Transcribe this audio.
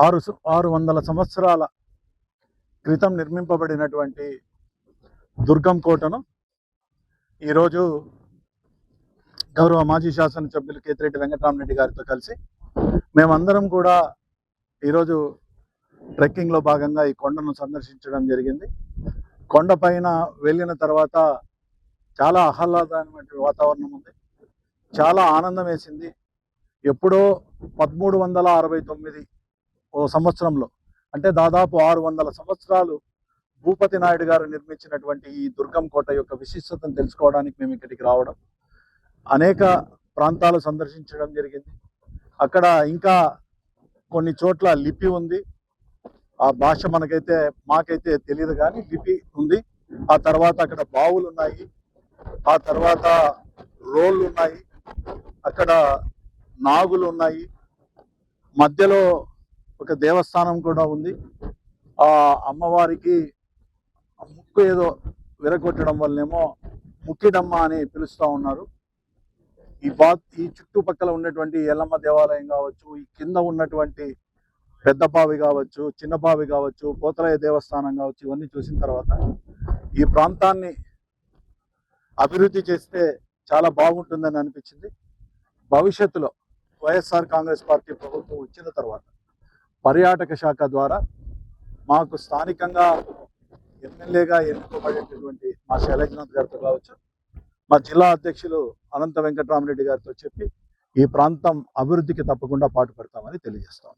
600 సంవత్సరాల క్రితం నిర్మింపబడినటువంటి దుర్గం కోటను ఈరోజు గౌరవ మాజీ శాసనసభ్యులు కేతిరెడ్డి వెంకటరామరెడ్డి గారితో కలిసి మేమందరం కూడా ఈరోజు ట్రెక్కింగ్లో భాగంగా ఈ కొండను సందర్శించడం జరిగింది. కొండపైన వెళ్ళిన తర్వాత చాలా ఆహ్లాదమైన వాతావరణం ఉంది, చాలా ఆనందం వేసింది. ఎప్పుడో 1369 సంవత్సరంలో, అంటే దాదాపు 600 సంవత్సరాలు భూపతి నాయుడు గారు నిర్మించినటువంటి ఈ దుర్గం కోట యొక్క విశిష్టతను తెలుసుకోవడానికి మేము ఇక్కడికి రావడం, అనేక ప్రాంతాలు సందర్శించడం జరిగింది. అక్కడ ఇంకా కొన్ని చోట్ల లిపి ఉంది, ఆ భాష మాకైతే తెలియదు కానీ లిపి ఉంది. ఆ తర్వాత అక్కడ బావులు ఉన్నాయి, ఆ తర్వాత రోళ్ళు ఉన్నాయి, అక్కడ నాగులు ఉన్నాయి, మధ్యలో ఒక దేవస్థానం కూడా ఉంది. ఆ అమ్మవారికి ముక్కు ఏదో విరగొట్టడం వల్లనేమో ముక్కిడమ్మ అని పిలుస్తూ ఉన్నారు. ఈ చుట్టుపక్కల ఉన్నటువంటి ఎల్లమ్మ దేవాలయం కావచ్చు, ఈ కింద ఉన్నటువంటి పెద్ద బావి కావచ్చు, చిన్న బావి కావచ్చు, పోతలయ్య దేవస్థానం కావచ్చు, ఇవన్నీ చూసిన తర్వాత ఈ ప్రాంతాన్ని అభివృద్ధి చేస్తే చాలా బాగుంటుందని అనిపించింది. భవిష్యత్తులో వైఎస్ఆర్ కాంగ్రెస్ పార్టీ ప్రభుత్వం వచ్చిన తర్వాత పర్యాటక శాఖ ద్వారా మాకు స్థానికంగా ఎమ్మెల్యేగా ఎన్నుకోబడేటటువంటి మా శైలజనాథ్ గారితో కావచ్చు, మా జిల్లా అధ్యక్షులు అనంత వెంకటరామరెడ్డి గారితో చెప్పి ఈ ప్రాంతం అభివృద్ధికి తప్పకుండా పాటుపడతామని తెలియజేస్తాం.